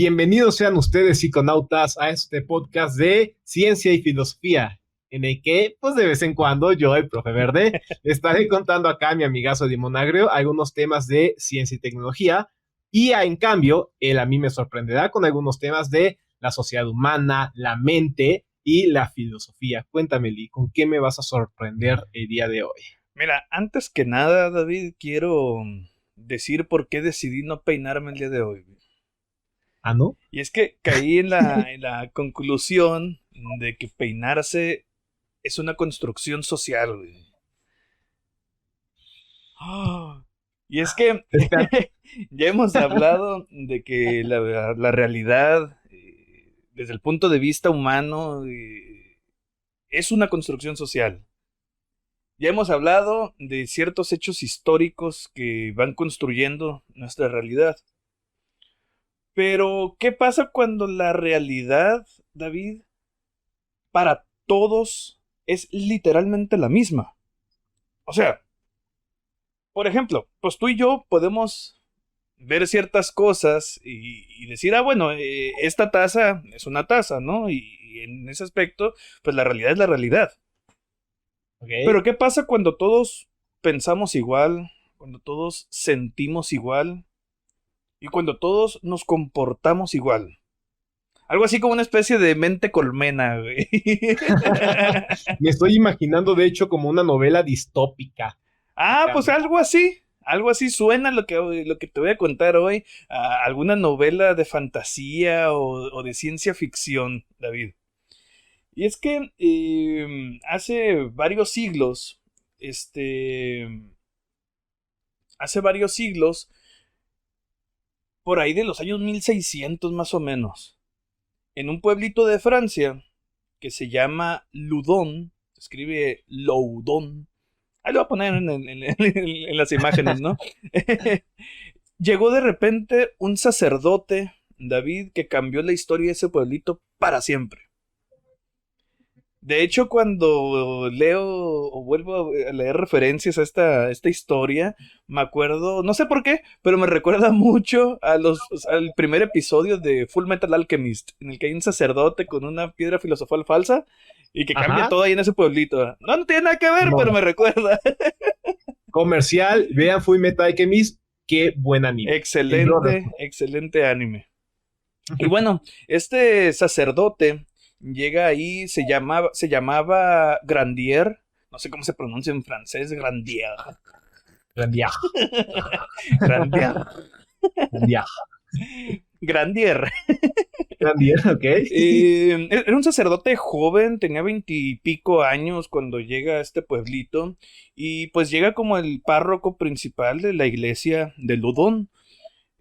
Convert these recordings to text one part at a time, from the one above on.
Bienvenidos sean ustedes, psiconautas, a este podcast de ciencia y filosofía, en el que, pues de vez en cuando, yo, el profe Verde, estaré contando acá a mi amigazo Dimonagrio algunos temas de ciencia y tecnología, y en cambio, él a mí me sorprenderá con algunos temas de la sociedad humana, la mente y la filosofía. Cuéntame, Lee, ¿con qué me vas a sorprender el día de hoy? Mira, antes que nada, David, quiero decir por qué decidí no peinarme el día de hoy. ¿Ah, no? Y es que caí en la conclusión de que peinarse es una construcción social, güey. Ah, Y es que Espera, ya hemos hablado de que la realidad, desde el punto de vista humano, es una construcción social. Ya hemos hablado de ciertos hechos históricos que van construyendo nuestra realidad. Pero, ¿qué pasa cuando la realidad, David, para todos es literalmente la misma? O sea, por ejemplo, pues tú y yo podemos ver ciertas cosas y decir, bueno, esta taza es una taza, ¿no? Y en ese aspecto, pues la realidad es la realidad. ok. Pero ¿qué pasa cuando todos pensamos igual, cuando todos sentimos igual y cuando todos nos comportamos igual? Algo así como una especie de mente colmena, güey. Me estoy imaginando, de hecho, como una novela distópica. Acá, Pues ¿no? algo así. Algo así suena lo que te voy a contar hoy. Alguna novela de fantasía o de ciencia ficción, David. Y es que este, hace varios siglos, por ahí de los años 1600 más o menos, en un pueblito de Francia que se llama Loudun, se escribe Loudun. Ahí lo voy a poner en las imágenes, ¿no? Llegó de repente un sacerdote, David, que cambió la historia de ese pueblito para siempre. De hecho, cuando leo o vuelvo a leer referencias a esta historia, me acuerdo, no sé por qué, pero me recuerda mucho al primer episodio de Full Metal Alchemist, en el que hay un sacerdote con una piedra filosofal falsa y que cambia Ajá. todo ahí en ese pueblito. No, no tiene nada que ver, pero No. me recuerda. Comercial, vean Full Metal Alchemist, qué buen anime. El brother. Excelente, excelente anime. Y bueno, este sacerdote llega ahí, se llamaba Grandier, no sé cómo se pronuncia en francés, Grandier. Gran viaje, Grandier. gran viaje. Grandier. Gran día, ok. Era un sacerdote joven, tenía 20 y pico años cuando llega a este pueblito y pues llega como el párroco principal de la iglesia de Ludón.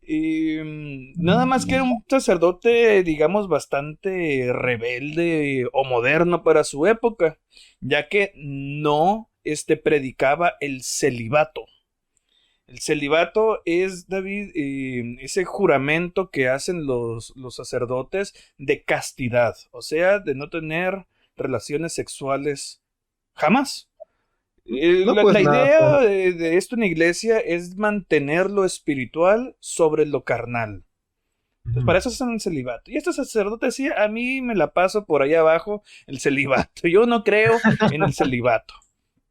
Nada más que era un sacerdote, digamos, bastante rebelde o moderno para su época, ya que no predicaba el celibato. El celibato es, David, ese juramento que hacen los sacerdotes de castidad, o sea, de no tener relaciones sexuales jamás. No, La pues nada, idea de esto en la iglesia es mantener lo espiritual sobre lo carnal. Entonces, para eso hacen el celibato. Y este sacerdote decía, a mí me la paso por ahí abajo el celibato. Yo no creo en el celibato.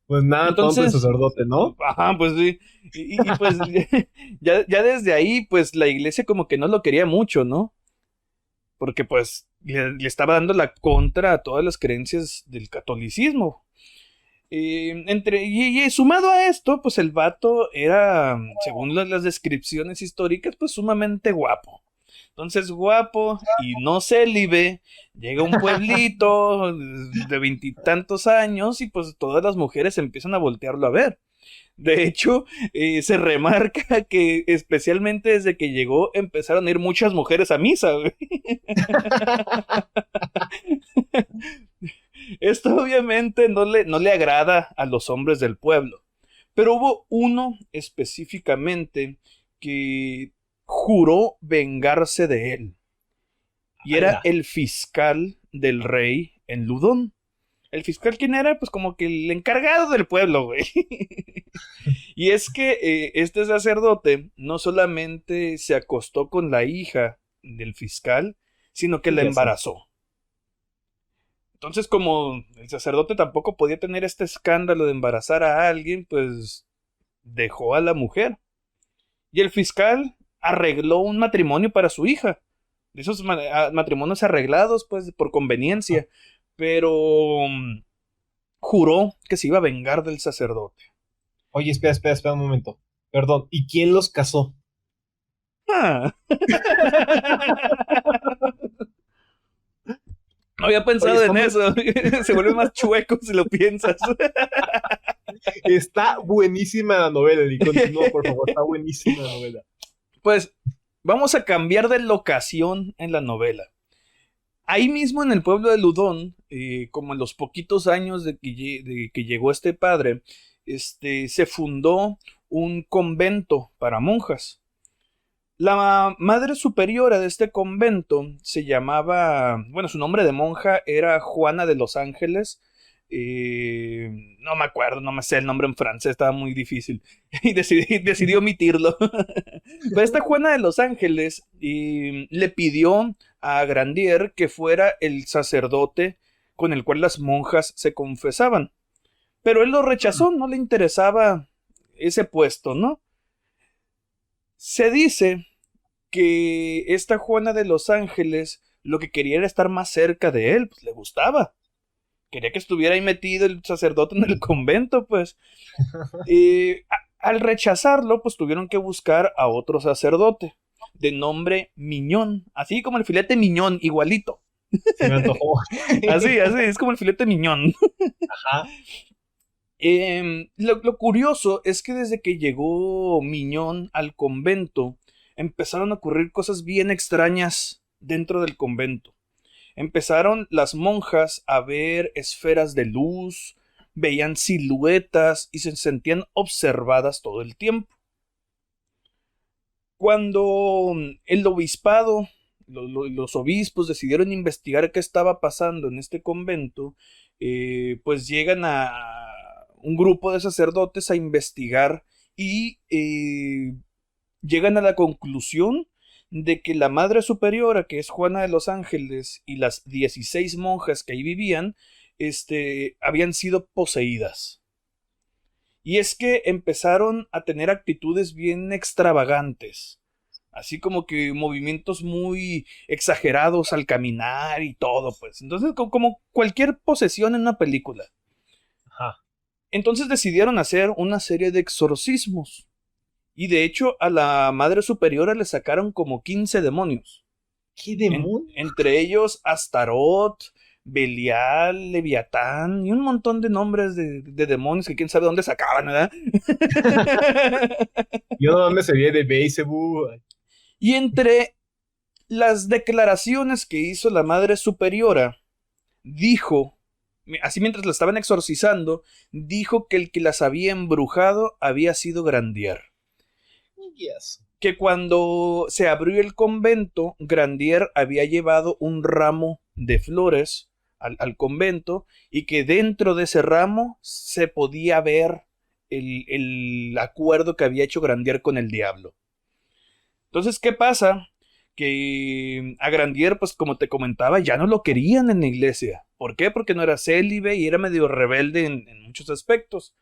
pues nada, tonto el Entonces, sacerdote, ¿no? ajá, pues sí. Pues ya desde ahí, pues la iglesia como que no lo quería mucho, ¿no? Porque pues le estaba dando la contra a todas las creencias del catolicismo. Y sumado a esto, pues el vato era, según las descripciones históricas, pues sumamente guapo. Entonces, guapo y no célibe, llega a un pueblito de 20 y tantos años y pues todas las mujeres empiezan a voltearlo a ver. De hecho, se remarca que especialmente desde que llegó empezaron a ir muchas mujeres a misa, güey. Esto obviamente no le agrada a los hombres del pueblo. Pero hubo uno específicamente que juró vengarse de él. Y era Ala. el fiscal del rey en Ludón. ¿El fiscal quién era? Pues como que el encargado del pueblo, güey. Y es que este sacerdote no solamente se acostó con la hija del fiscal, sino que la embarazó. Entonces, como el sacerdote tampoco podía tener este escándalo de embarazar a alguien, pues dejó a la mujer. Y el fiscal arregló un matrimonio para su hija. De esos matrimonios arreglados, pues, por conveniencia. Pero juró que se iba a vengar del sacerdote. Oye, espera un momento. Perdón, ¿y quién los casó? No había pensado en eso. Se vuelve más chueco si lo piensas. Está buenísima la novela, y continúa, por favor. Está buenísima la novela. Pues vamos a cambiar de locación en la novela. Ahí mismo en el pueblo de Ludón, como en los poquitos años de que llegó este padre, se fundó un convento para monjas. La madre superiora de este convento se llamaba, bueno, su nombre de monja era Juana de los Ángeles. No me acuerdo, no me sé el nombre en francés, estaba muy difícil y decidí omitirlo. Pero esta Juana de los Ángeles le pidió a Grandier que fuera el sacerdote con el cual las monjas se confesaban, pero él lo rechazó, no le interesaba ese puesto, ¿no? Se dice que esta Juana de los Ángeles lo que quería era estar más cerca de él, pues le gustaba. Quería que estuviera ahí metido el sacerdote en el convento, pues. Al rechazarlo, pues tuvieron que buscar a otro sacerdote, de nombre Miñón, así como el filete Miñón, igualito. Se me antojó. Así, es como el filete Miñón. Ajá. Lo curioso es que desde que llegó Miñón al convento, empezaron a ocurrir cosas bien extrañas dentro del convento. Empezaron las monjas a ver esferas de luz, veían siluetas y se sentían observadas todo el tiempo. Cuando el obispado, los obispos decidieron investigar qué estaba pasando en este convento, pues llegan a un grupo de sacerdotes a investigar y llegan a la conclusión de que la madre superiora, que es Juana de los Ángeles, y las 16 monjas que ahí vivían, habían sido poseídas. Y es que empezaron a tener actitudes bien extravagantes, así como que movimientos muy exagerados al caminar y todo, pues. Entonces, como cualquier posesión en una película. Ajá. Entonces decidieron hacer una serie de exorcismos. Y de hecho, a la madre superiora le sacaron como 15 demonios. ¿Qué demonios? Entre ellos, Astaroth, Belial, Leviatán y un montón de nombres de demonios que quién sabe dónde sacaban, ¿verdad? Yo no me sabía de Beelzebú. Y entre las declaraciones que hizo la madre superiora, dijo, así mientras la estaban exorcizando, dijo que el que las había embrujado había sido Grandier. Yes. Que cuando se abrió el convento, Grandier había llevado un ramo de flores al convento y que dentro de ese ramo se podía ver el acuerdo que había hecho Grandier con el diablo. Entonces, ¿qué pasa? Que a Grandier, pues como te comentaba, ya no lo querían en la iglesia. ¿Por qué? Porque no era célibe y era medio rebelde en muchos aspectos.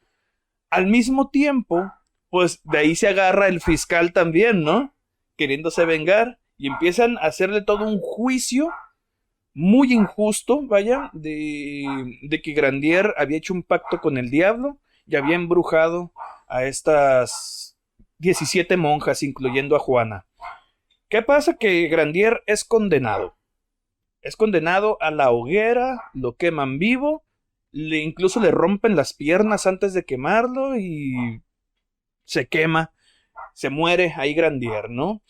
Al mismo tiempo, pues de ahí se agarra el fiscal también, ¿no? Queriéndose vengar y empiezan a hacerle todo un juicio muy injusto, vaya, de que Grandier había hecho un pacto con el diablo y había embrujado a estas 17 monjas, incluyendo a Juana. ¿Qué pasa? Que Grandier es condenado. Es condenado a la hoguera, lo queman vivo, incluso le rompen las piernas antes de quemarlo y se quema, se muere ahí Grandier, ¿no?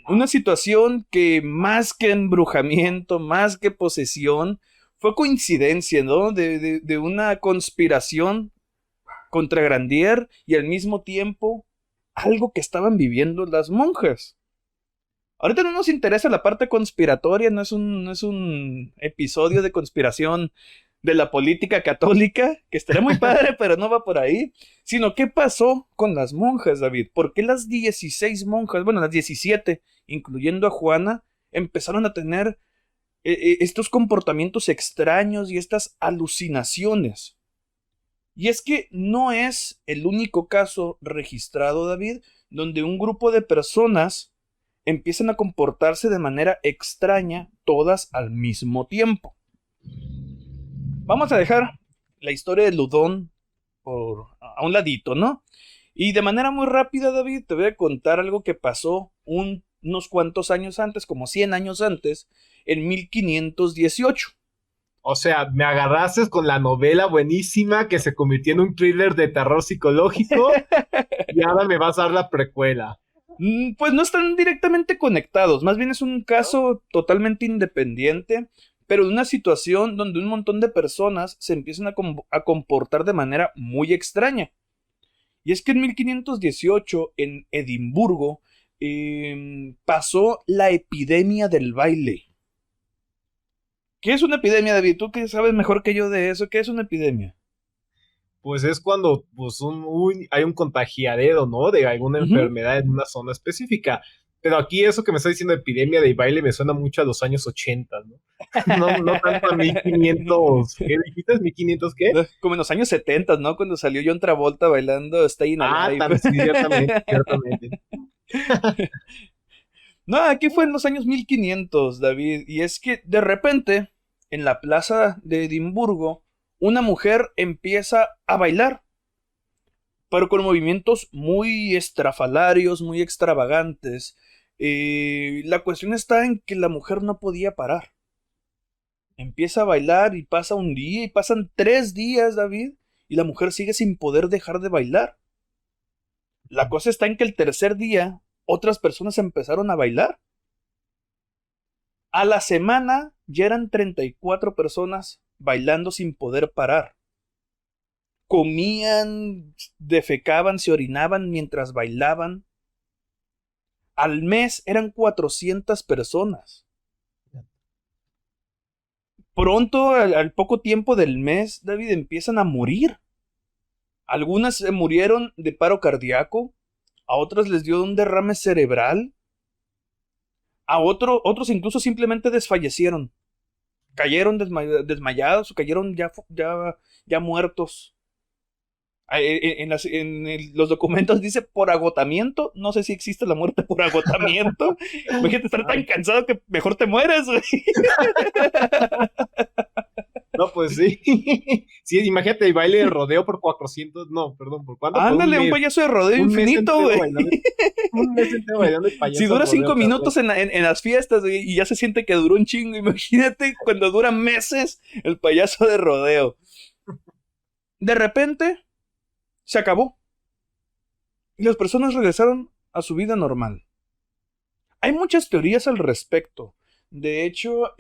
Una situación que más que embrujamiento, más que posesión, fue coincidencia, ¿no? De una conspiración contra Grandier y al mismo tiempo algo que estaban viviendo las monjas. Ahorita no nos interesa la parte conspiratoria, no es un episodio de conspiración de la política católica, que estaría muy padre, pero no va por ahí, sino qué pasó con las monjas, David. ¿Por qué las 16 monjas, bueno, las 17, incluyendo a Juana, empezaron a tener estos comportamientos extraños y estas alucinaciones? Y es que no es el único caso registrado, David, donde un grupo de personas empiezan a comportarse de manera extraña todas al mismo tiempo. Vamos a dejar la historia de Ludón a un ladito, ¿no? Y de manera muy rápida, David, te voy a contar algo que pasó unos cuantos años antes, como 100 años antes, en 1518. O sea, me agarraste con la novela buenísima que se convirtió en un thriller de terror psicológico y ahora me vas a dar la precuela. Pues no están directamente conectados, más bien es un caso totalmente independiente, pero de una situación donde un montón de personas se empiezan a comportar de manera muy extraña. Y es que en 1518, en Edimburgo, pasó la epidemia del baile. ¿Qué es una epidemia, David? Tú que sabes mejor que yo de eso, ¿qué es una epidemia? Pues es cuando pues, hay un contagiadero, ¿no? De alguna enfermedad en una zona específica. Pero aquí eso que me está diciendo epidemia de baile me suena mucho a los años 80, ¿no? No tanto a 1500. ¿Qué dijiste? ¿1500 qué? Como en los años 70, ¿no? Cuando salió John Travolta bailando Staying Alive. Sí, ciertamente. No, aquí fue en los años 1500, David. Y es que de repente, en la plaza de Edimburgo, una mujer empieza a bailar, pero con movimientos muy estrafalarios, muy extravagantes. La cuestión está en que la mujer no podía parar. Empieza a bailar y pasa un día y pasan 3 días, David, y la mujer sigue sin poder dejar de bailar. La cosa está en que el tercer día otras personas empezaron a bailar. A la semana ya eran 34 personas bailando sin poder parar. Comían, defecaban, se orinaban mientras bailaban. Al mes eran 400 personas. Pronto, al poco tiempo del mes, David, empiezan a morir. Algunas se murieron de paro cardíaco, a otras les dio un derrame cerebral, a otros incluso simplemente desfallecieron. Cayeron desmayados o cayeron ya muertos. Los documentos dice por agotamiento. No sé si existe la muerte por agotamiento. Imagínate estar tan cansado que mejor te mueres, güey. No, pues sí. Sí, imagínate el baile de rodeo por 400. No, perdón, ¿por cuánto? Ándale, un payaso de rodeo infinito, güey. Un mes entero bailando el payaso. Si dura rodeo, 5 minutos en las fiestas, güey, y ya se siente que duró un chingo. Imagínate cuando dura meses el payaso de rodeo. De repente se acabó. Y las personas regresaron a su vida normal. Hay muchas teorías al respecto. De hecho,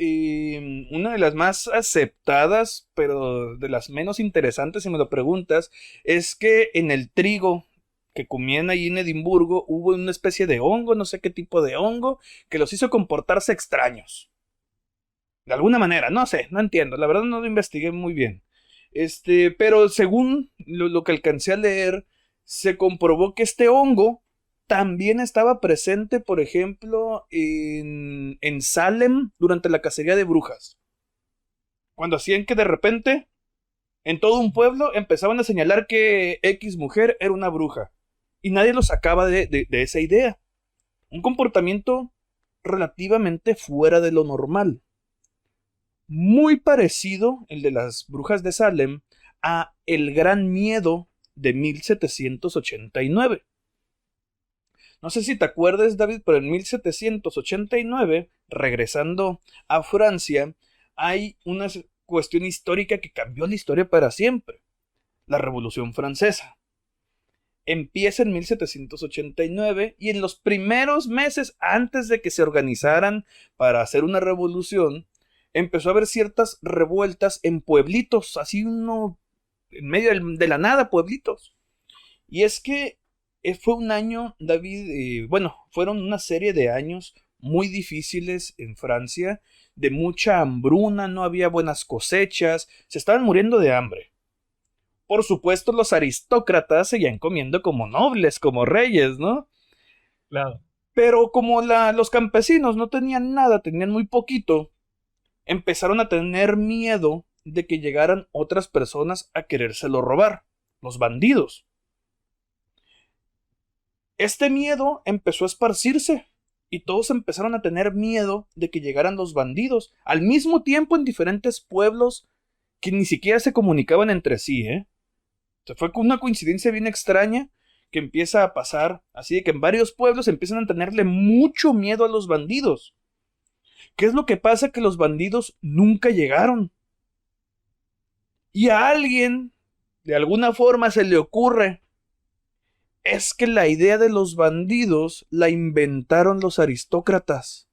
una de las más aceptadas, pero de las menos interesantes, si me lo preguntas, es que en el trigo que comían ahí en Edimburgo hubo una especie de hongo, no sé qué tipo de hongo, que los hizo comportarse extraños. De alguna manera, no sé, no entiendo, la verdad no lo investigué muy bien. Pero según lo que alcancé a leer, se comprobó que este hongo también estaba presente, por ejemplo, en Salem durante la cacería de brujas. Cuando hacían que de repente, en todo un pueblo, empezaban a señalar que X mujer era una bruja. Y nadie lo sacaba de esa idea. Un comportamiento relativamente fuera de lo normal. Muy parecido, el de las brujas de Salem, a El Gran Miedo de 1789. No sé si te acuerdas, David, pero en 1789, regresando a Francia, hay una cuestión histórica que cambió la historia para siempre. La Revolución Francesa. Empieza en 1789 y en los primeros meses antes de que se organizaran para hacer una revolución, empezó a haber ciertas revueltas en pueblitos, así uno en medio de la nada, pueblitos. Y es que fue un año, David, fueron una serie de años muy difíciles en Francia, de mucha hambruna, no había buenas cosechas, se estaban muriendo de hambre. Por supuesto, los aristócratas seguían comiendo como nobles, como reyes, ¿no? Claro. Pero como los campesinos no tenían nada, tenían muy poquito, empezaron a tener miedo de que llegaran otras personas a querérselo robar, los bandidos. Este miedo empezó a esparcirse y todos empezaron a tener miedo de que llegaran los bandidos, al mismo tiempo en diferentes pueblos que ni siquiera se comunicaban entre sí, ¿eh? O sea, fue una coincidencia bien extraña que empieza a pasar, así de que en varios pueblos empiezan a tenerle mucho miedo a los bandidos. ¿Qué es lo que pasa? Que los bandidos nunca llegaron. Y a alguien, de alguna forma, se le ocurre: es que la idea de los bandidos la inventaron los aristócratas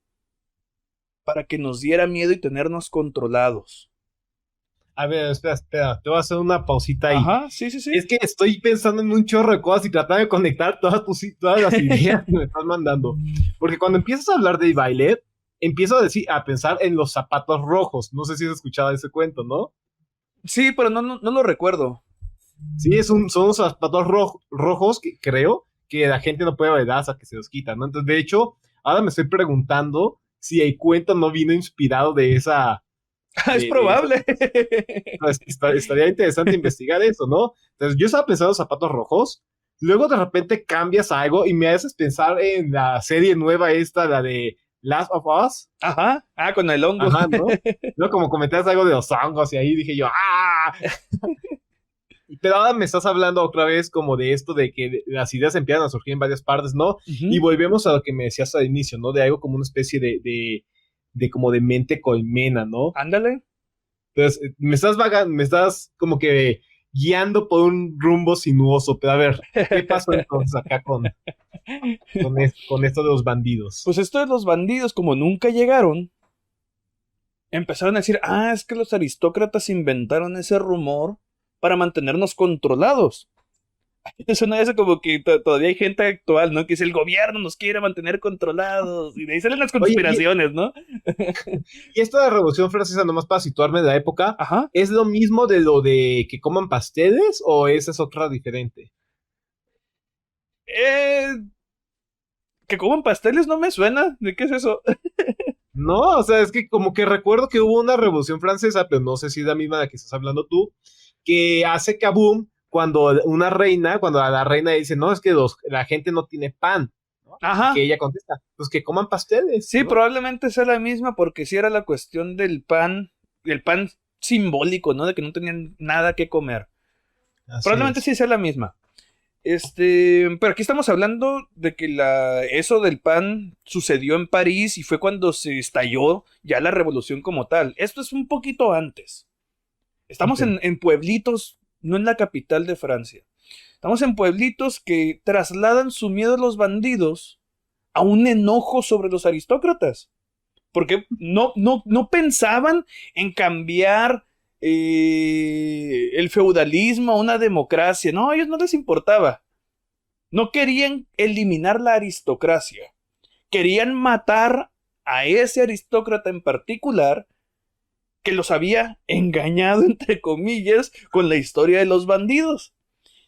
para que nos diera miedo y tenernos controlados. A ver, espera, te voy a hacer una pausita ahí. Ajá, sí. Es que estoy pensando en un chorro de cosas y tratando de conectar todas las ideas que me estás mandando. Porque cuando empiezas a hablar de baile, empiezo a pensar en los zapatos rojos. No sé si has escuchado ese cuento, ¿no? Sí, pero no lo recuerdo. Sí, son unos zapatos rojos que creo que la gente no puede bailar hasta que se los quitan, ¿no? Entonces, de hecho, ahora me estoy preguntando si el cuento no vino inspirado de esa... Es probable. Estaría interesante investigar eso, ¿no? Entonces, yo estaba pensando en zapatos rojos, luego de repente cambias a algo y me haces pensar en la serie nueva esta, la de Last of Us. Ajá, con el hongo. Ajá, ¿no? No, como comentabas algo de los hongos y ahí dije yo, ¡ah! Pero ahora me estás hablando otra vez como de esto de que las ideas empiezan a surgir en varias partes, ¿no? Uh-huh. Y volvemos a lo que me decías al inicio, ¿no? De algo como una especie de como de mente colmena, ¿no? Ándale. Entonces, me estás como que guiando por un rumbo sinuoso, pero a ver, ¿qué pasó entonces acá con esto de los bandidos? Pues esto de los bandidos, como nunca llegaron, empezaron a decir: es que los aristócratas inventaron ese rumor para mantenernos controlados. Eso no es como que todavía hay gente actual, ¿no? Que es el gobierno nos quiere mantener controlados. Y de ahí salen las conspiraciones, ¿no? Y esto de la Revolución Francesa, nomás para situarme de la época, ajá, ¿es lo mismo de lo de que coman pasteles o esa es otra diferente? Que coman pasteles no me suena. ¿De qué es eso? No, o sea, es que como que recuerdo que hubo una Revolución Francesa, pero no sé si es la misma de la que estás hablando tú, que hace kaboom cuando a la reina dice, no, es que la gente no tiene pan, ¿no? Ajá. Y que ella contesta, pues que coman pasteles. Sí, ¿no? probablemente sea la misma, porque sí era la cuestión del pan, el pan simbólico, ¿no? De que no tenían nada que comer. Así Probablemente es. sí sea la misma. Pero aquí estamos hablando de que eso del pan sucedió en París y fue cuando se estalló ya la revolución como tal. Esto es un poquito antes. Estamos Okay. en pueblitos, no en la capital de Francia. Estamos en pueblitos que trasladan su miedo a los bandidos a un enojo sobre los aristócratas. Porque no pensaban en cambiar el feudalismo a una democracia. No, a ellos no les importaba. No querían eliminar la aristocracia. Querían matar a ese aristócrata en particular que los había engañado, entre comillas, con la historia de los bandidos.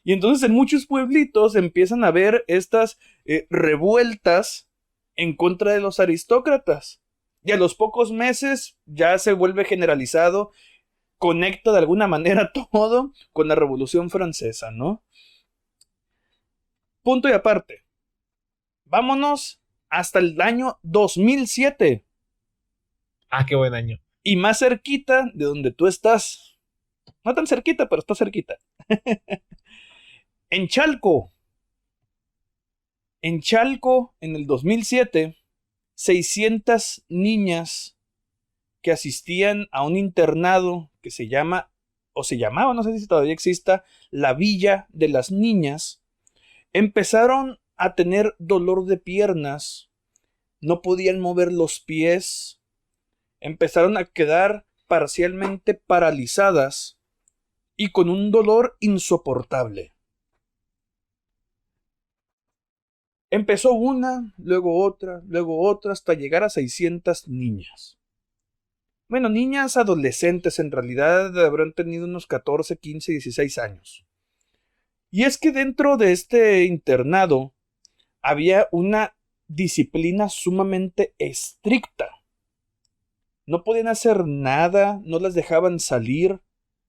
Y entonces en muchos pueblitos empiezan a haber estas revueltas en contra de los aristócratas. Y a los pocos meses ya se vuelve generalizado, conecta de alguna manera todo con la Revolución Francesa, ¿no? Punto y aparte. Vámonos hasta el año 2007. Qué buen año. Y más cerquita de donde tú estás. No tan cerquita, pero está cerquita. En Chalco. En Chalco, en el 2007, 600 niñas que asistían a un internado que se llama, o se llamaba, no sé si todavía exista, la Villa de las Niñas, empezaron a tener dolor de piernas, no podían mover los pies, empezaron a quedar parcialmente paralizadas y con un dolor insoportable. Empezó una, luego otra, hasta llegar a 600 niñas. Bueno, niñas adolescentes en realidad habrán tenido unos 14, 15, 16 años. Y es que dentro de este internado había una disciplina sumamente estricta. No podían hacer nada, no las dejaban salir,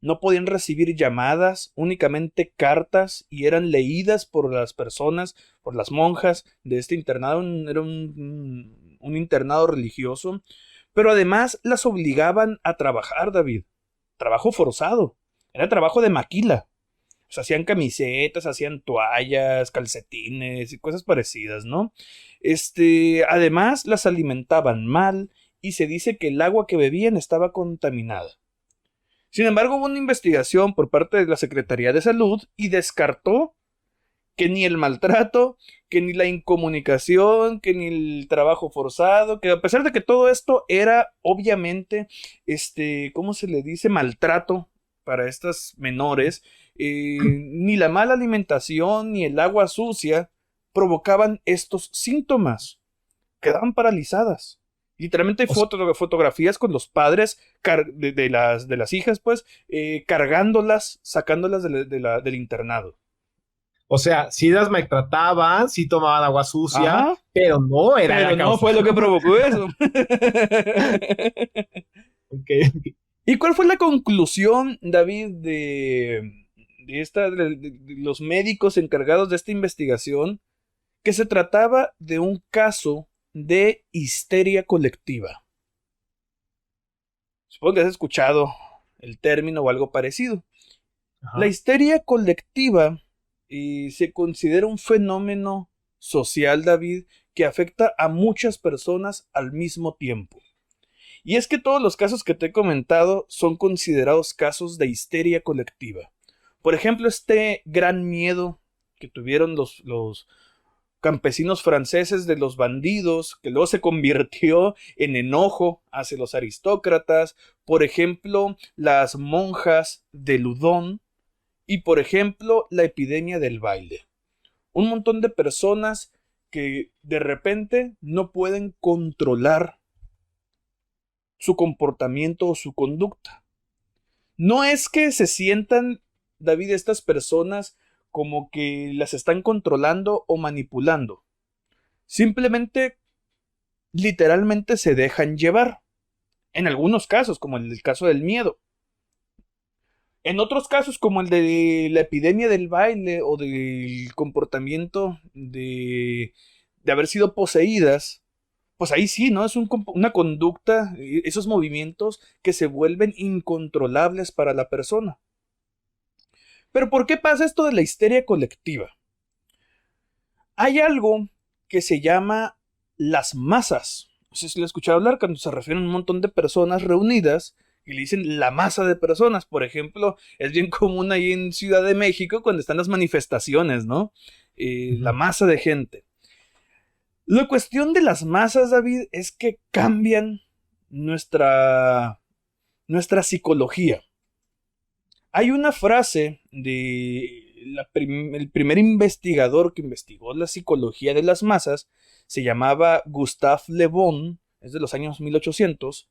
no podían recibir llamadas, únicamente cartas, y eran leídas por las personas, por las monjas de este internado. Era un internado religioso, pero además las obligaban a trabajar, David. Trabajo forzado, era trabajo de maquila. O sea, hacían camisetas, hacían toallas, calcetines y cosas parecidas, ¿no? Además, las alimentaban mal y se dice que el agua que bebían estaba contaminada. Sin embargo, hubo una investigación por parte de la Secretaría de Salud y descartó que ni el maltrato, que ni la incomunicación, que ni el trabajo forzado, que a pesar de que todo esto era obviamente, ¿cómo se le dice? Maltrato para estas menores, ni la mala alimentación ni el agua sucia provocaban estos síntomas. Quedaban paralizadas. Literalmente hay fotografías con los padres de las hijas, pues, cargándolas, sacándolas del internado. O sea, sí las maltrataban, sí tomaban agua sucia, Ajá, pero no era pero la no causa. fue lo que provocó eso. Okay. ¿Y cuál fue la conclusión, David, de los médicos encargados de esta investigación? Que se trataba de un caso de histeria colectiva. Supongo que has escuchado el término o algo parecido. Ajá. La histeria colectiva se considera un fenómeno social, David, que afecta a muchas personas al mismo tiempo. Y es que todos los casos que te he comentado son considerados casos de histeria colectiva. Por ejemplo, este gran miedo que tuvieron los campesinos franceses de los bandidos, que luego se convirtió en enojo hacia los aristócratas. Por ejemplo, las monjas de Loudun. Y por ejemplo, la epidemia del baile. Un montón de personas que de repente no pueden controlar su comportamiento o su conducta. No es que se sientan, David, estas personas como que las están controlando o manipulando. Simplemente, literalmente se dejan llevar. En algunos casos, como el caso del miedo. En otros casos, como el de la epidemia del baile o del comportamiento de haber sido poseídas, pues ahí sí, ¿no? Es una conducta, esos movimientos que se vuelven incontrolables para la persona. Pero ¿por qué pasa esto de la histeria colectiva? Hay algo que se llama las masas. No sé si lo he escuchado hablar cuando se refieren a un montón de personas reunidas y le dicen la masa de personas. Por ejemplo, es bien común ahí en Ciudad de México cuando están las manifestaciones, ¿no? La masa de gente. La cuestión de las masas, David, es que cambian nuestra psicología. Hay una frase de el primer investigador que investigó la psicología de las masas, se llamaba Gustave Le Bon, es de los años 1800,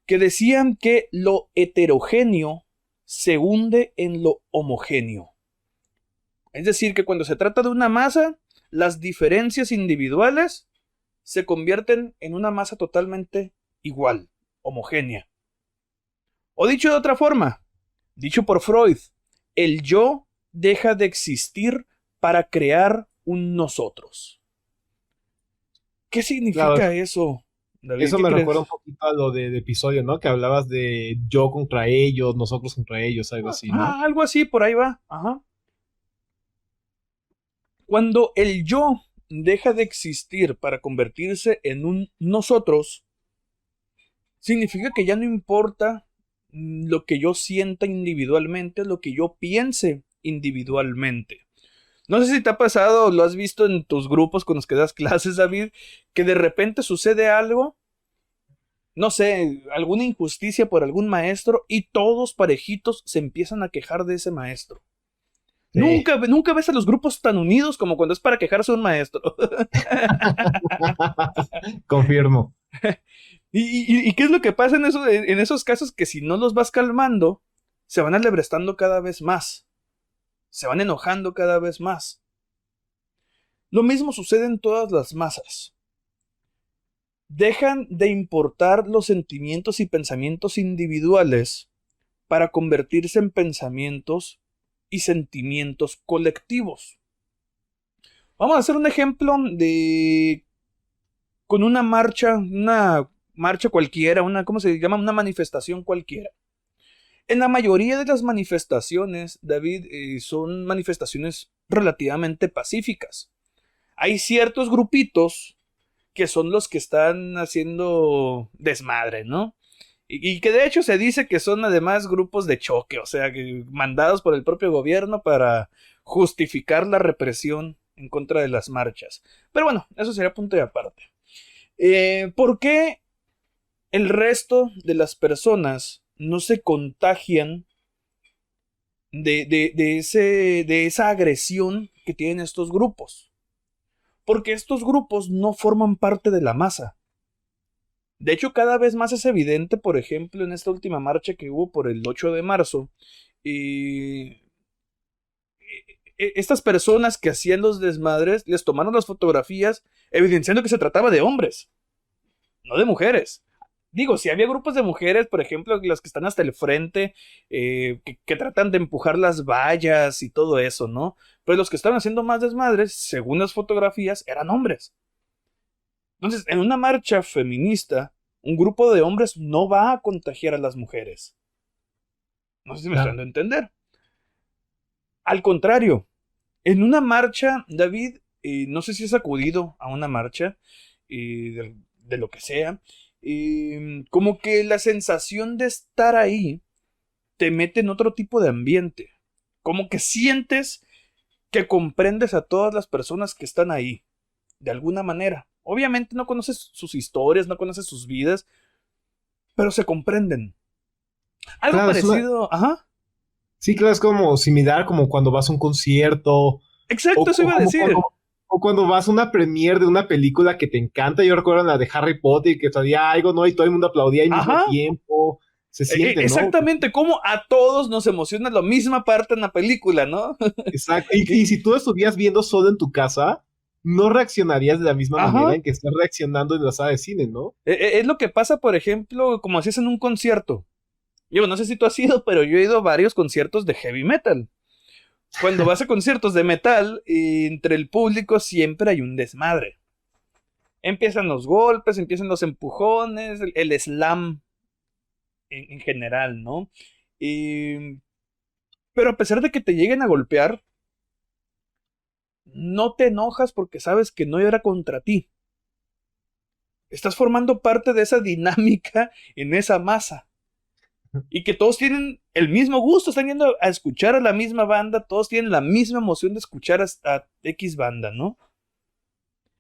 que decían que lo heterogéneo se hunde en lo homogéneo. Es decir, que cuando se trata de una masa, las diferencias individuales se convierten en una masa totalmente igual, homogénea. O dicho de otra forma, dicho por Freud, el yo deja de existir para crear un nosotros. ¿Qué significa Claro, eso, David? eso ¿Qué me crees? recuerda un poquito a lo de episodio, ¿no? Que hablabas de yo contra ellos, nosotros contra ellos, algo así, ¿no? Algo así, por ahí va. Ajá. Cuando el yo deja de existir para convertirse en un nosotros, significa que ya no importa lo que yo sienta individualmente, lo que yo piense individualmente. No sé si te ha pasado, lo has visto en tus grupos con los que das clases, David, que de repente sucede algo, no sé, alguna injusticia por algún maestro y todos parejitos se empiezan a quejar de ese maestro. Sí. Nunca ves a los grupos tan unidos como cuando es para quejarse de un maestro. Confirmo. ¿Y qué es lo que pasa en esos casos? Que si no los vas calmando, se van alebrestando cada vez más. Se van enojando cada vez más. Lo mismo sucede en todas las masas. Dejan de importar los sentimientos y pensamientos individuales para convertirse en pensamientos y sentimientos colectivos. Vamos a hacer un ejemplo con una marcha cualquiera, ¿cómo se llama? Una manifestación cualquiera. En la mayoría de las manifestaciones, David, son manifestaciones relativamente pacíficas. Hay ciertos grupitos que son los que están haciendo desmadre, ¿no? Y que de hecho se dice que son además grupos de choque, o sea, mandados por el propio gobierno para justificar la represión en contra de las marchas. Pero bueno, eso sería punto y aparte. ¿Por qué el resto de las personas no se contagian de esa agresión que tienen estos grupos? Porque estos grupos no forman parte de la masa. De hecho, cada vez más es evidente, por ejemplo, en esta última marcha que hubo por el 8 de marzo, estas personas que hacían los desmadres les tomaron las fotografías evidenciando que se trataba de hombres, no de mujeres. Digo, si había grupos de mujeres, por ejemplo, las que están hasta el frente, que tratan de empujar las vallas y todo eso, ¿no? Pero los que estaban haciendo más desmadres, según las fotografías, eran hombres. Entonces, en una marcha feminista, un grupo de hombres no va a contagiar a las mujeres. No sé si me estoy dando a entender. Al contrario, en una marcha, David, no sé si has acudido a una marcha de lo que sea, como que la sensación de estar ahí te mete en otro tipo de ambiente. Como que sientes que comprendes a todas las personas que están ahí, de alguna manera. Obviamente no conoces sus historias, no conoces sus vidas, pero se comprenden. Algo Claro, parecido, ajá. sí, claro, es como similar como cuando vas a un concierto o, Exacto, eso o iba a como decir. o cuando vas a una premiere de una película que te encanta. Yo recuerdo la de Harry Potter que todavía algo, ¿no? Y todo el mundo aplaudía al mismo Ajá. tiempo. Se siente, ¿no? Exactamente, como a todos nos emociona la misma parte en la película, ¿no? Exacto. Y si tú estuvieras viendo solo en tu casa, no reaccionarías de la misma manera Ajá. en que estás reaccionando en la sala de cine, ¿no? Es lo que pasa, por ejemplo, como hacías en un concierto. Yo no sé si tú has ido, pero yo he ido a varios conciertos de heavy metal. Cuando vas a conciertos de metal, entre el público siempre hay un desmadre. Empiezan los golpes, empiezan los empujones, el slam en general, ¿no? Pero a pesar de que te lleguen a golpear, no te enojas porque sabes que no era contra ti. Estás formando parte de esa dinámica en esa masa. Y que todos tienen el mismo gusto, están yendo a escuchar a la misma banda, todos tienen la misma emoción de escuchar a X banda, ¿no?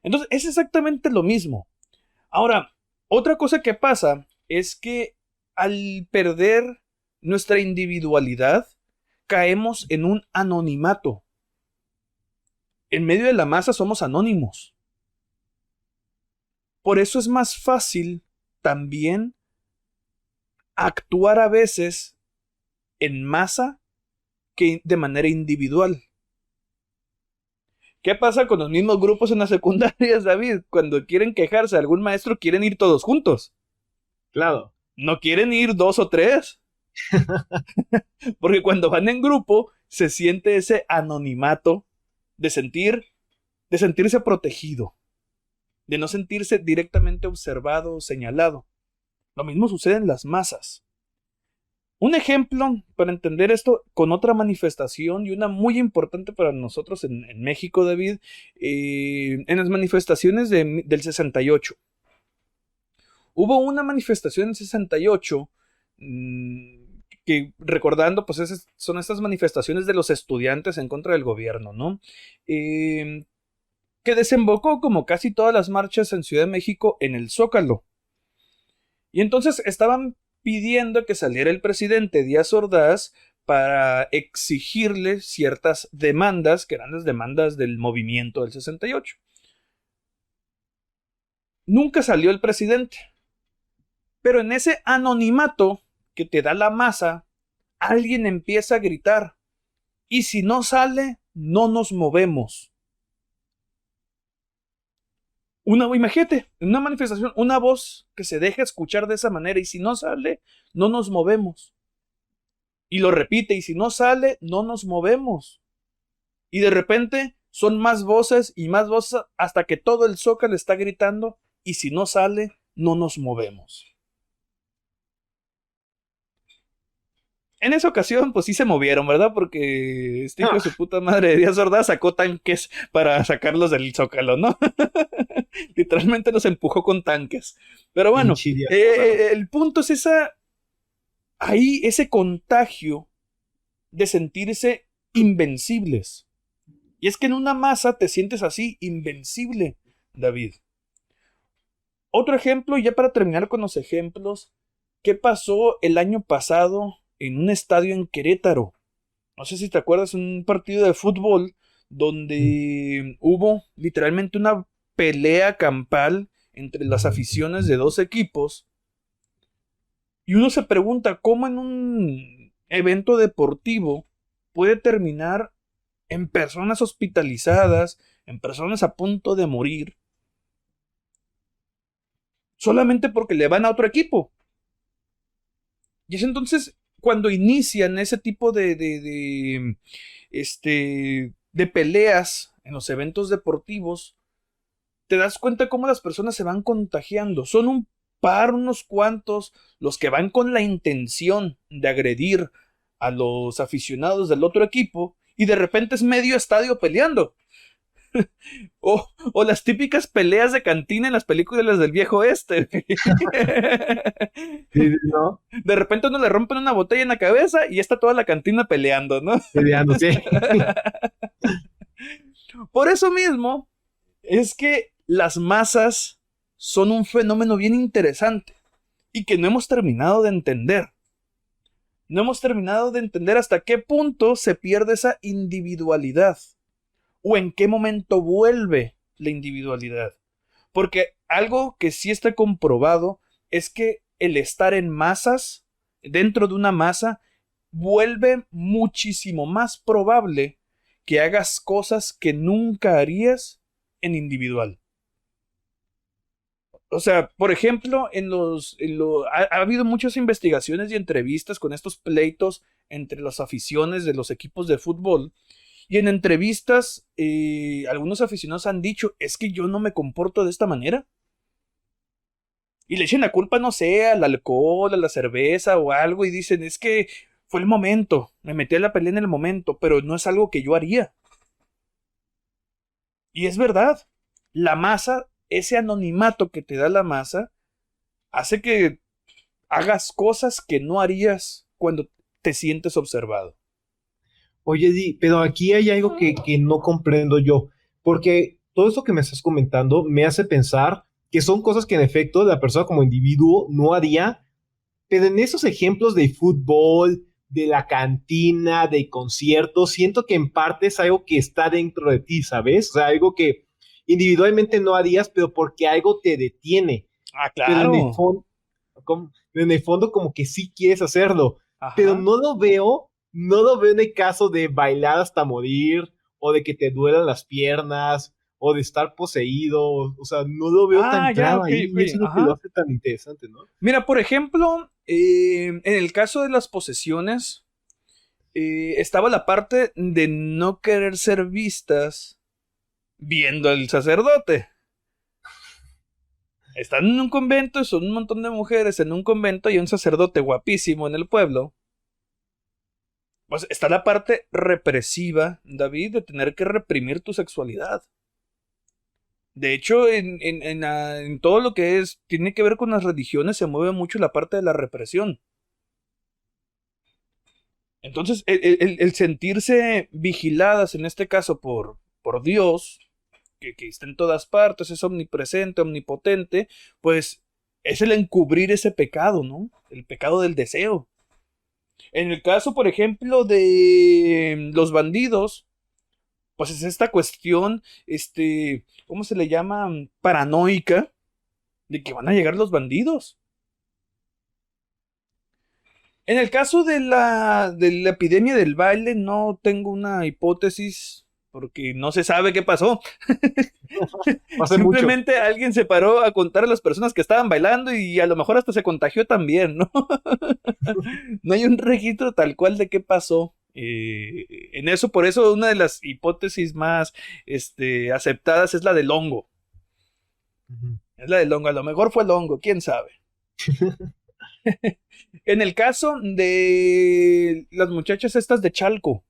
Entonces es exactamente lo mismo. Ahora, otra cosa que pasa es que al perder nuestra individualidad, caemos en un anonimato. En medio de la masa somos anónimos. Por eso es más fácil también actuar a veces en masa que de manera individual. ¿Qué pasa con los mismos grupos en las secundarias, David? Cuando quieren quejarse de algún maestro, quieren ir todos juntos. Claro. No quieren ir 2 o 3. Porque cuando van en grupo, se siente ese anonimato de sentirse protegido, de no sentirse directamente observado o señalado. Lo mismo sucede en las masas. Un ejemplo para entender esto con otra manifestación y una muy importante para nosotros en México, David, en las manifestaciones del 68. Hubo una manifestación en 68 que recordando, pues son estas manifestaciones de los estudiantes en contra del gobierno, ¿no? Que desembocó como casi todas las marchas en Ciudad de México en el Zócalo. Y entonces estaban pidiendo que saliera el presidente Díaz Ordaz para exigirle ciertas demandas, que eran las demandas del movimiento del 68. Nunca salió el presidente, pero en ese anonimato que te da la masa, alguien empieza a gritar, y si no sale, no nos movemos. Imagínate, en una manifestación, una voz que se deja escuchar de esa manera, y si no sale, no nos movemos. Y lo repite, y si no sale, no nos movemos. Y de repente son más voces y más voces hasta que todo el Zócalo está gritando, y si no sale, no nos movemos. En esa ocasión, pues sí se movieron, ¿verdad? Porque este hijo de su puta madre de Díaz Ordaz sacó tanques para sacarlos del Zócalo, ¿no? Literalmente los empujó con tanques. Pero bueno, el punto es ese contagio de sentirse invencibles. Y es que en una masa te sientes así, invencible, David. Otro ejemplo, ya para terminar con los ejemplos, ¿qué pasó el año pasado en un estadio en Querétaro? No sé si te acuerdas, un partido de fútbol donde hubo literalmente una pelea campal entre las aficiones de dos equipos. Y uno se pregunta cómo en un evento deportivo puede terminar en personas hospitalizadas, en personas a punto de morir, solamente porque le van a otro equipo. Y es entonces cuando inician ese tipo de peleas en los eventos deportivos, te das cuenta cómo las personas se van contagiando. Son unos cuantos, los que van con la intención de agredir a los aficionados del otro equipo, y de repente es medio estadio peleando. O las típicas peleas de cantina en las películas del viejo oeste. Sí, ¿no? De repente uno le rompen una botella en la cabeza y está toda la cantina peleando, ¿no? Peleando, sí. Por eso mismo es que las masas son un fenómeno bien interesante y que no hemos terminado de entender. No hemos terminado de entender hasta qué punto se pierde esa individualidad o en qué momento vuelve la individualidad. Porque algo que sí está comprobado es que el estar en masas, dentro de una masa, vuelve muchísimo más probable que hagas cosas que nunca harías en individual. O sea, por ejemplo, ha habido muchas investigaciones y entrevistas con estos pleitos entre las aficiones de los equipos de fútbol. Y en entrevistas, algunos aficionados han dicho, es que yo no me comporto de esta manera. Y le echan la culpa, no sé, al alcohol, a la cerveza o algo, y dicen, es que fue el momento, me metí a la pelea en el momento, pero no es algo que yo haría. Y es verdad, la masa, ese anonimato que te da la masa, hace que hagas cosas que no harías cuando te sientes observado. Oye, Di, pero aquí hay algo que no comprendo yo, porque todo esto que me estás comentando me hace pensar que son cosas que en efecto la persona como individuo no haría, pero en esos ejemplos de fútbol, de la cantina, de conciertos, siento que en parte es algo que está dentro de ti, ¿sabes? O sea, algo que individualmente no harías, pero porque algo te detiene. Ah, Pero claro. en el fondo como que sí quieres hacerlo, pero Ajá. no lo veo en el caso de bailar hasta morir, o de que te duelan las piernas, o de estar poseído, o sea, no lo veo tan Ah, ya, claro ok, ahí, ok. y eso es lo que lo Ajá. hace tan interesante, ¿no? Mira, por ejemplo, en el caso de las posesiones, estaba la parte de no querer ser vistas viendo al sacerdote. Están en un convento, son un montón de mujeres en un convento y un sacerdote guapísimo en el pueblo. Pues está la parte represiva, David, de tener que reprimir tu sexualidad. De hecho, en todo lo que tiene que ver con las religiones se mueve mucho la parte de la represión. Entonces, el sentirse vigiladas, en este caso por Dios, que está en todas partes, es omnipresente, omnipotente, pues es el encubrir ese pecado, ¿no? El pecado del deseo. En el caso, por ejemplo, de los bandidos, pues es esta cuestión, ¿cómo se le llama? Paranoica, de que van a llegar los bandidos. En el caso de la epidemia del baile, no tengo una hipótesis porque no se sabe qué pasó. Hace mucho. Simplemente alguien se paró a contar a las personas que estaban bailando y a lo mejor hasta se contagió también, ¿no? No hay un registro tal cual de qué pasó. En eso, por eso, una de las hipótesis más aceptadas es la del hongo. Ujú. Es la del hongo. A lo mejor fue el hongo, quién sabe. En el caso de las muchachas estas de Chalco,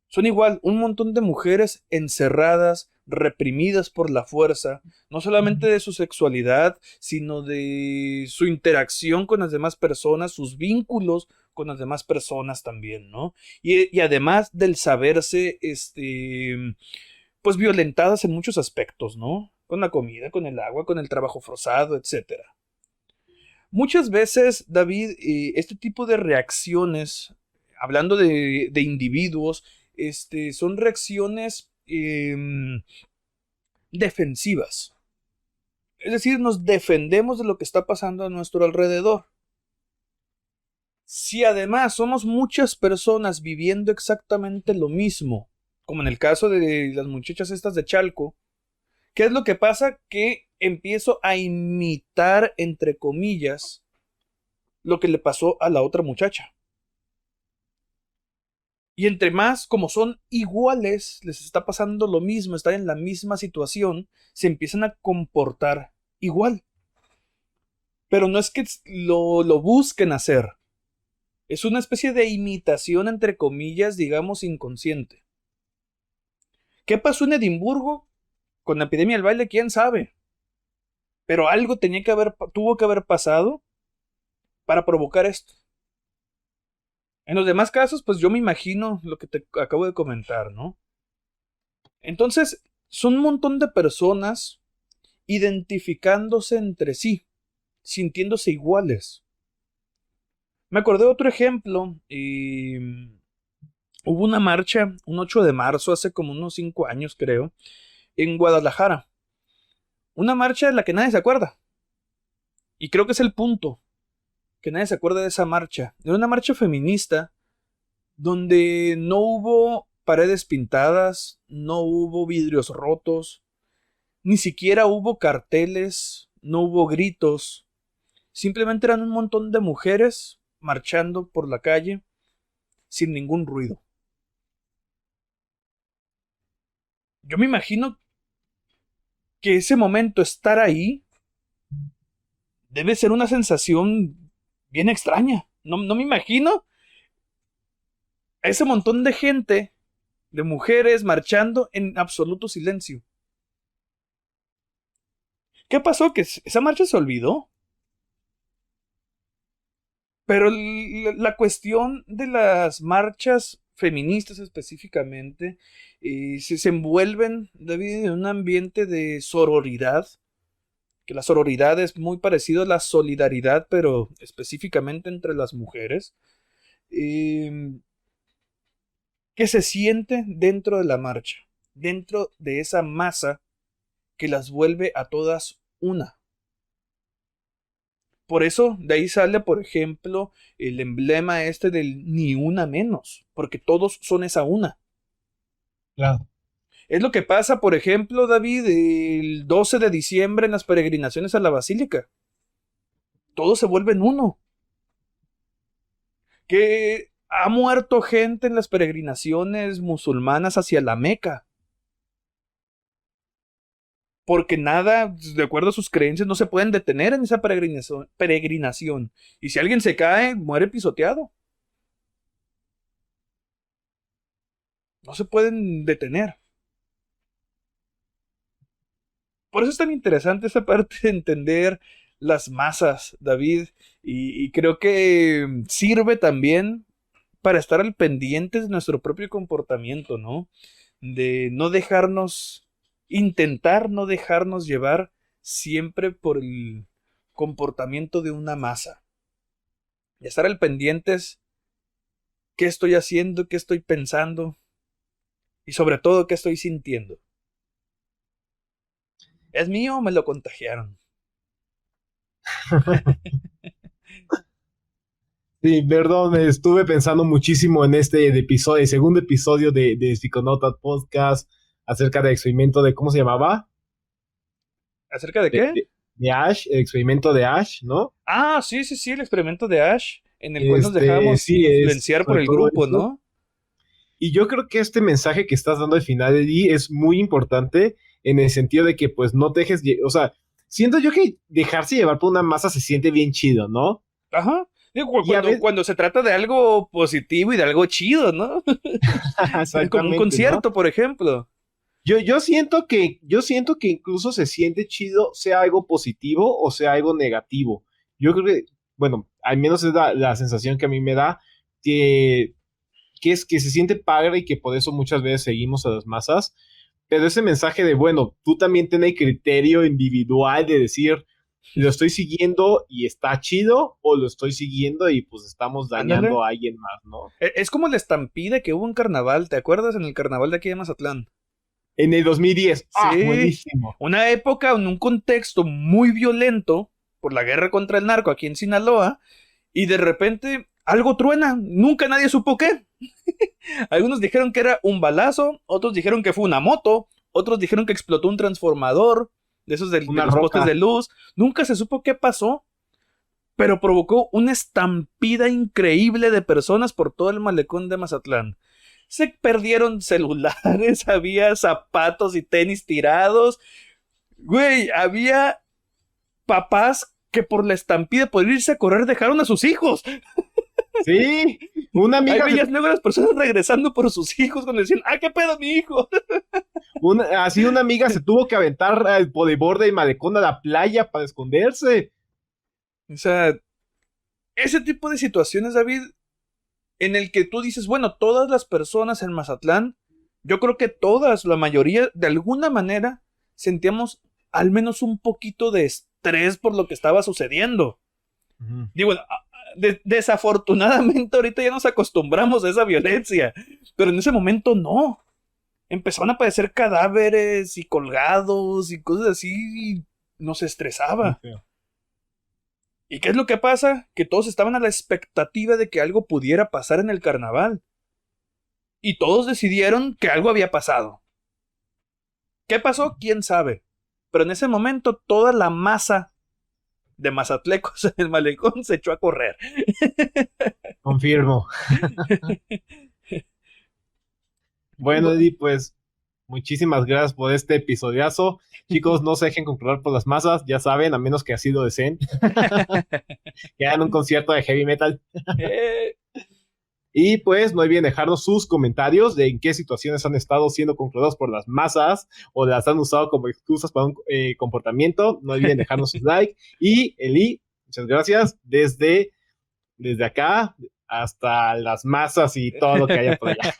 son igual un montón de mujeres encerradas, reprimidas por la fuerza, no solamente de su sexualidad, sino de su interacción con las demás personas, sus vínculos con las demás personas también, ¿no? Y además del saberse, pues violentadas en muchos aspectos, ¿no? Con la comida, con el agua, con el trabajo forzado, etcétera. Muchas veces, David, este tipo de reacciones, hablando de individuos, son reacciones defensivas. Es decir, nos defendemos de lo que está pasando a nuestro alrededor. Si además somos muchas personas viviendo exactamente lo mismo, como en el caso de las muchachas estas de Chalco, ¿qué es lo que pasa? Que empiezo a imitar, entre comillas, lo que le pasó a la otra muchacha. Y entre más, como son iguales, les está pasando lo mismo, están en la misma situación, se empiezan a comportar igual. Pero no es que lo busquen hacer. Es una especie de imitación, entre comillas, digamos, inconsciente. ¿Qué pasó en Edimburgo con la epidemia del baile? ¿Quién sabe? Pero algo tuvo que haber pasado para provocar esto. En los demás casos, pues yo me imagino lo que te acabo de comentar, ¿no? Entonces, son un montón de personas identificándose entre sí, sintiéndose iguales. Me acordé de otro ejemplo. Hubo una marcha, un 8 de marzo, hace como unos 5 años creo, en Guadalajara. Una marcha de la que nadie se acuerda. Y creo que es el punto, que nadie se acuerda de esa marcha. Era una marcha feminista donde no hubo paredes pintadas, no hubo vidrios rotos, ni siquiera hubo carteles, no hubo gritos. Simplemente eran un montón de mujeres marchando por la calle sin ningún ruido. Yo me imagino que ese momento, estar ahí, debe ser una sensación bien extraña. No, no me imagino a ese montón de gente, de mujeres marchando en absoluto silencio. ¿Qué pasó? Que esa marcha se olvidó. Pero la cuestión de las marchas feministas específicamente se envuelven, David, en un ambiente de sororidad, que la sororidad es muy parecido a la solidaridad, pero específicamente entre las mujeres, eh, que se siente dentro de la marcha, dentro de esa masa que las vuelve a todas una. Por eso, de ahí sale, por ejemplo, el emblema del ni una menos, porque todos son esa una. Claro. Es lo que pasa, por ejemplo, David, el 12 de diciembre en las peregrinaciones a la Basílica. Todos se vuelven uno. Que ha muerto gente en las peregrinaciones musulmanas hacia la Meca. Porque nada, de acuerdo a sus creencias, no se pueden detener en esa peregrinación. Y si alguien se cae, muere pisoteado. No se pueden detener. Por eso es tan interesante esta parte de entender las masas, David, y creo que sirve también para estar al pendiente de nuestro propio comportamiento, ¿no? De no dejarnos, intentar no dejarnos llevar siempre por el comportamiento de una masa. Y estar al pendientes qué estoy haciendo, qué estoy pensando y sobre todo qué estoy sintiendo. ¿Es mío o me lo contagiaron? Sí, perdón, estuve pensando muchísimo en este episodio, el segundo episodio de Psiconautas Podcast acerca del experimento de, ¿cómo se llamaba? ¿Acerca de De, qué? de- de Ash, el experimento de Ash, ¿no? Ah, sí, sí, sí, el experimento de Ash, en el cual nos dejamos Sí, es influenciar por sobre el todo grupo, eso. ¿no? Y yo creo que este mensaje que estás dando al final de día es muy importante en el sentido de que pues no te dejes, o sea, siento yo que dejarse llevar por una masa se siente bien chido, ¿no? Ajá. Digo, Y a veces, cuando se trata de algo positivo y de algo chido, ¿no? Como un exactamente, ¿no? concierto, por ejemplo. Yo siento que incluso se siente chido, sea algo positivo o sea algo negativo. Yo creo que, bueno, al menos es la sensación que a mí me da, que, que es que se siente padre y que por eso muchas veces seguimos a las masas, pero ese mensaje de, bueno, tú también tienes criterio individual de decir, lo estoy siguiendo y está chido, o lo estoy siguiendo y pues estamos Ándale. dañando a alguien más, ¿no? Es como la estampida que hubo en carnaval, ¿te acuerdas? En el carnaval de aquí de Mazatlán. En el 2010, Sí, buenísimo. una época en un contexto muy violento por la guerra contra el narco aquí en Sinaloa, y de repente algo truena, nunca nadie supo qué. Algunos dijeron que era un balazo, otros dijeron que fue una moto, otros dijeron que explotó un transformador de esos de Una los postes roca. de luz. Nunca se supo qué pasó, pero provocó una estampida increíble de personas por todo el malecón de Mazatlán. Se perdieron celulares, había zapatos y tenis tirados. Güey, había papás que por la estampida por irse a correr dejaron a sus hijos. Sí, una Ahí amiga se veías luego a las personas regresando por sus hijos cuando decían, ¡ah, qué pedo mi hijo! Así una amiga se tuvo que aventar por el borde del malecón a la playa para esconderse. O sea, ese tipo de situaciones, David, en el que tú dices, bueno, todas las personas en Mazatlán, yo creo que todas, la mayoría, de alguna manera, sentíamos al menos un poquito de estrés por lo que estaba sucediendo. Ujú. Digo, desafortunadamente ahorita ya nos acostumbramos a esa violencia, pero en ese momento no. Empezaron a aparecer cadáveres y colgados y cosas así y nos Muy estresaba. feo. ¿Y qué es lo que pasa? Que todos estaban a la expectativa de que algo pudiera pasar en el carnaval. Y todos decidieron que algo había pasado. ¿Qué pasó? ¿Quién sabe? Pero en ese momento toda la masa de mazatlecos en el malecón se echó a correr. Confirmo. Bueno, Eddie, pues muchísimas gracias por este episodiazo. Chicos, no se dejen controlar por las masas, ya saben, a menos que así lo deseen. Que hagan un concierto de heavy metal. Eh, Y pues no olviden dejarnos sus comentarios de en qué situaciones han estado siendo controlados por las masas o las han usado como excusas para un comportamiento. No olviden dejarnos sus like. Y Eli, muchas gracias desde acá hasta las masas y todo lo que haya por allá.